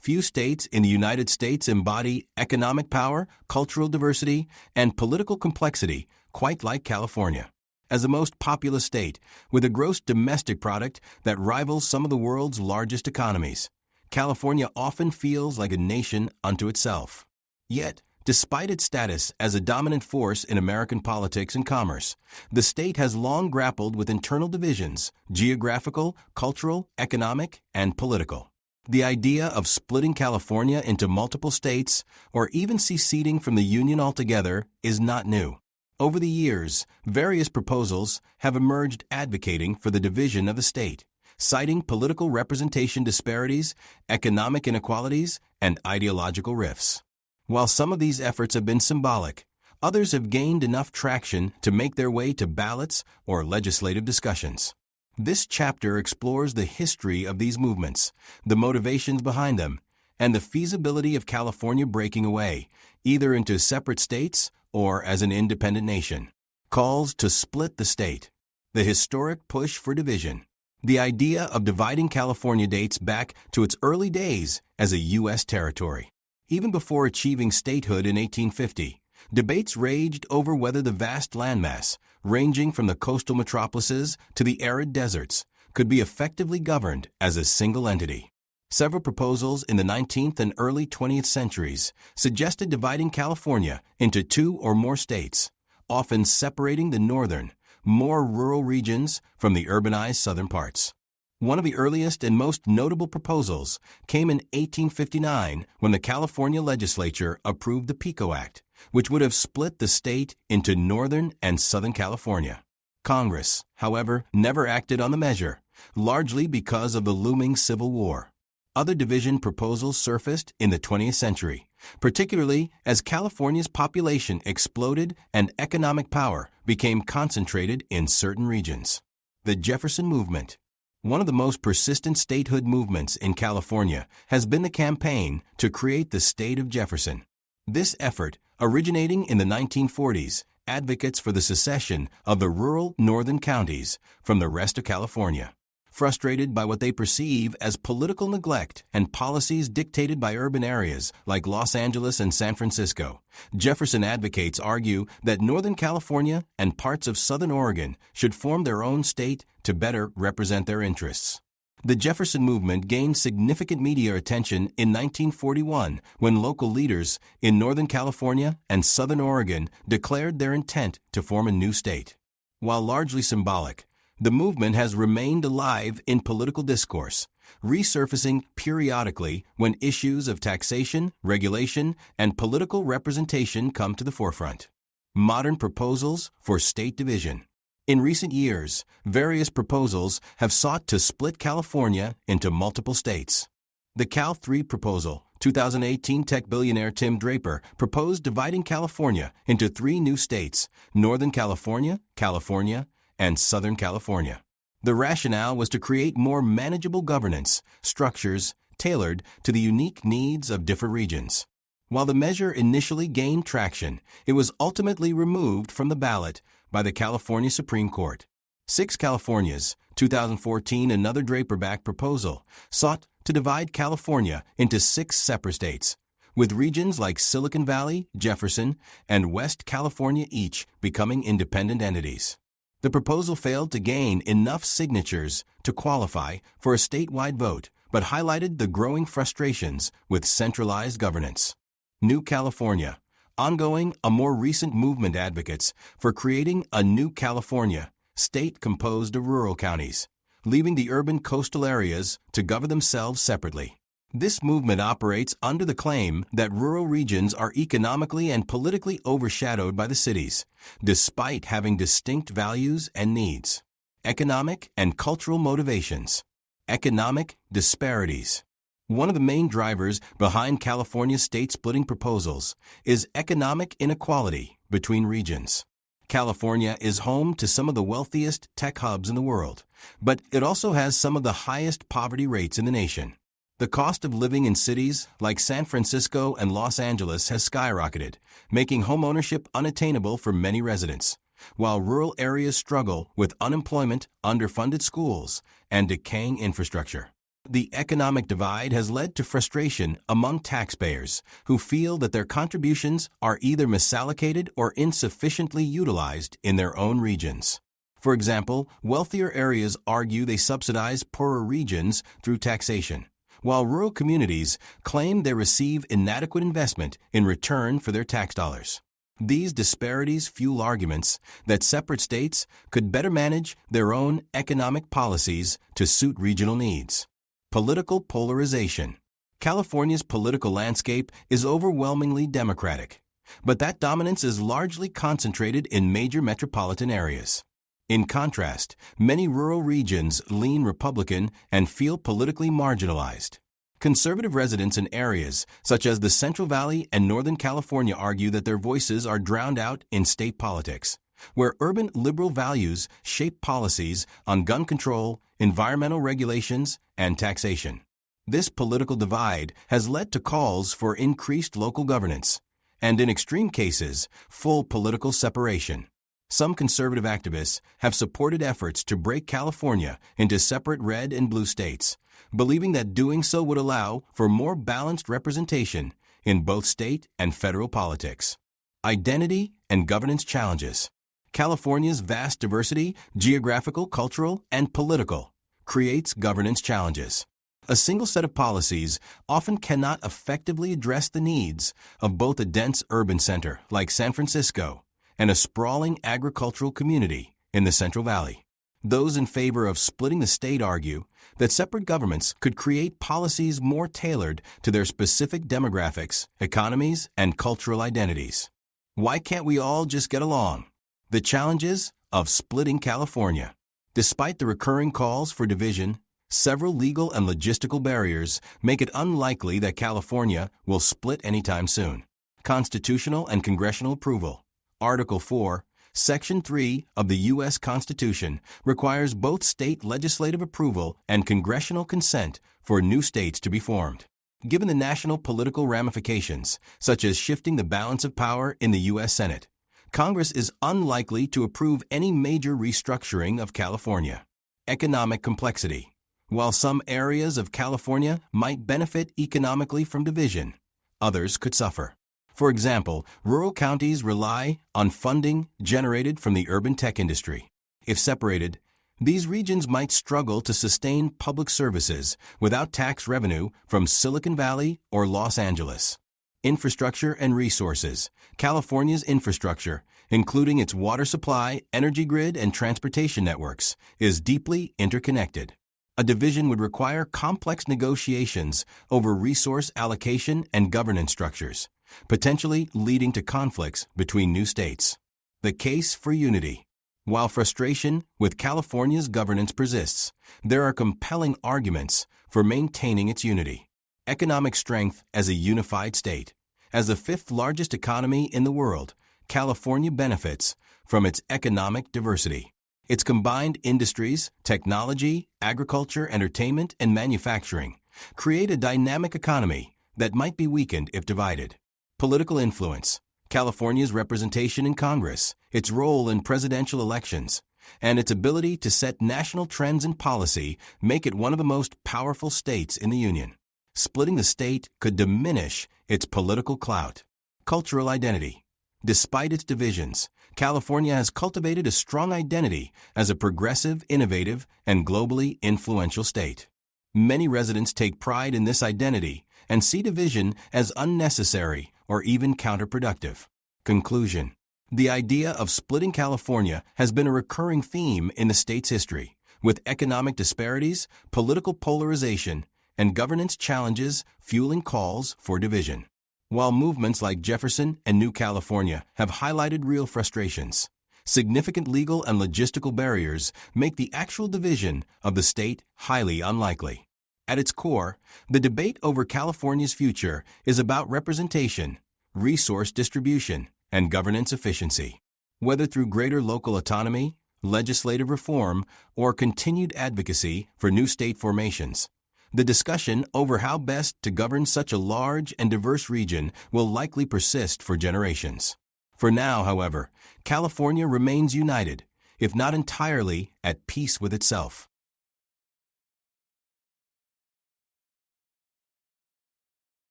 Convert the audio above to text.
Few states in the United States embody economic power, cultural diversity, and political complexity quite like California. As the most populous state, with a gross domestic product that rivals some of the world's largest economies, California often feels like a nation unto itself. Yet, despite its status as a dominant force in American politics and commerce, the state has long grappled with internal divisions, geographical, cultural, economic, and political. The idea of splitting California into multiple states, or even seceding from the Union altogether, is not new. Over the years, various proposals have emerged advocating for the division of the state, citing political representation disparities, economic inequalities, and ideological rifts. While some of these efforts have been symbolic, others have gained enough traction to make their way to ballots or legislative discussions. This chapter explores the history of these movements, the motivations behind them, and the feasibility of California breaking away, either into separate states or as an independent nation. Calls to split the state. The historic push for division. The idea of dividing California dates back to its early days as a U.S. territory. Even before achieving statehood in 1850, debates raged over whether the vast landmass, ranging from the coastal metropolises to the arid deserts, could be effectively governed as a single entity. Several proposals in the 19th and early 20th centuries suggested dividing California into 2 or more states, often separating the northern, more rural regions from the urbanized southern parts. One of the earliest and most notable proposals came in 1859 when the California legislature approved the PICO Act, which would have split the state into Northern and Southern California. Congress, however, never acted on the measure, largely because of the looming Civil War. Other division proposals surfaced in the 20th century, particularly as California's population exploded and economic power became concentrated in certain regions. The Jefferson Movement. One of the most persistent statehood movements in California has been the campaign to create the state of Jefferson. This effort, originating in the 1940s, advocates for the secession of the rural northern counties from the rest of California. Frustrated by what they perceive as political neglect and policies dictated by urban areas like Los Angeles and San Francisco, Jefferson advocates argue that Northern California and parts of Southern Oregon should form their own state to better represent their interests. The Jefferson movement gained significant media attention in 1941 when local leaders in Northern California and Southern Oregon declared their intent to form a new state. While largely symbolic, the movement has remained alive in political discourse, resurfacing periodically when issues of taxation, regulation, and political representation come to the forefront. Modern proposals for state division. In recent years, various proposals have sought to split California into multiple states. The Cal 3 proposal, 2018 tech billionaire Tim Draper proposed dividing California into 3 new states, Northern California, California, and Southern California. The rationale was to create more manageable governance structures tailored to the unique needs of different regions. While the measure initially gained traction, it was ultimately removed from the ballot by the California Supreme Court. 6 Californias, 2014 another Draper-backed proposal, sought to divide California into 6 separate states, with regions like Silicon Valley, Jefferson, and West California each becoming independent entities. The proposal failed to gain enough signatures to qualify for a statewide vote, but highlighted the growing frustrations with centralized governance. New California. Ongoing, a more recent movement advocates for creating a new California, state composed of rural counties, leaving the urban coastal areas to govern themselves separately. This movement operates under the claim that rural regions are economically and politically overshadowed by the cities, despite having distinct values and needs. Economic and cultural motivations. Economic disparities. One of the main drivers behind California's state-splitting proposals is economic inequality between regions. California is home to some of the wealthiest tech hubs in the world, but it also has some of the highest poverty rates in the nation. The cost of living in cities like San Francisco and Los Angeles has skyrocketed, making homeownership unattainable for many residents, while rural areas struggle with unemployment, underfunded schools, and decaying infrastructure. The economic divide has led to frustration among taxpayers who feel that their contributions are either misallocated or insufficiently utilized in their own regions. For example, wealthier areas argue they subsidize poorer regions through taxation, while rural communities claim they receive inadequate investment in return for their tax dollars. These disparities fuel arguments that separate states could better manage their own economic policies to suit regional needs. Political polarization. California's political landscape is overwhelmingly Democratic, but that dominance is largely concentrated in major metropolitan areas. In contrast, many rural regions lean Republican and feel politically marginalized. Conservative residents in areas such as the Central Valley and Northern California argue that their voices are drowned out in state politics, where urban liberal values shape policies on gun control, environmental regulations, and taxation. This political divide has led to calls for increased local governance, and in extreme cases, full political separation. Some conservative activists have supported efforts to break California into separate red and blue states, believing that doing so would allow for more balanced representation in both state and federal politics. Identity and governance challenges. California's vast diversity, geographical, cultural, and political, creates governance challenges. A single set of policies often cannot effectively address the needs of both a dense urban center like San Francisco and a sprawling agricultural community in the Central Valley. Those in favor of splitting the state argue that separate governments could create policies more tailored to their specific demographics, economies, and cultural identities. Why can't we all just get along? The challenges of splitting California. Despite the recurring calls for division, several legal and logistical barriers make it unlikely that California will split anytime soon. Constitutional and congressional approval. Article 4, Section 3 of the U.S. Constitution requires both state legislative approval and congressional consent for new states to be formed. Given the national political ramifications, such as shifting the balance of power in the U.S. Senate, Congress is unlikely to approve any major restructuring of California. Economic complexity. While some areas of California might benefit economically from division, others could suffer. For example, rural counties rely on funding generated from the urban tech industry. If separated, these regions might struggle to sustain public services without tax revenue from Silicon Valley or Los Angeles. Infrastructure and resources. California's infrastructure, including its water supply, energy grid, and transportation networks, is deeply interconnected. A division would require complex negotiations over resource allocation and governance structures, potentially leading to conflicts between new states. The case for unity. While frustration with California's governance persists, there are compelling arguments for maintaining its unity. Economic strength as a unified state. As the fifth largest economy in the world, California benefits from its economic diversity. Its combined industries, technology, agriculture, entertainment, and manufacturing create a dynamic economy that might be weakened if divided. Political influence. California's representation in Congress, its role in presidential elections, and its ability to set national trends and policy make it one of the most powerful states in the Union. Splitting the state could diminish its political clout. Cultural identity. Despite its divisions, California has cultivated a strong identity as a progressive, innovative, and globally influential state. Many residents take pride in this identity and see division as unnecessary or even counterproductive. Conclusion. The idea of splitting California has been a recurring theme in the state's history, with economic disparities, political polarization, and governance challenges fueling calls for division. While movements like Jefferson and New California have highlighted real frustrations, significant legal and logistical barriers make the actual division of the state highly unlikely. At its core, the debate over California's future is about representation, resource distribution, and governance efficiency. Whether through greater local autonomy, legislative reform, or continued advocacy for new state formations, the discussion over how best to govern such a large and diverse region will likely persist for generations. For now, however, California remains united, if not entirely at peace with itself.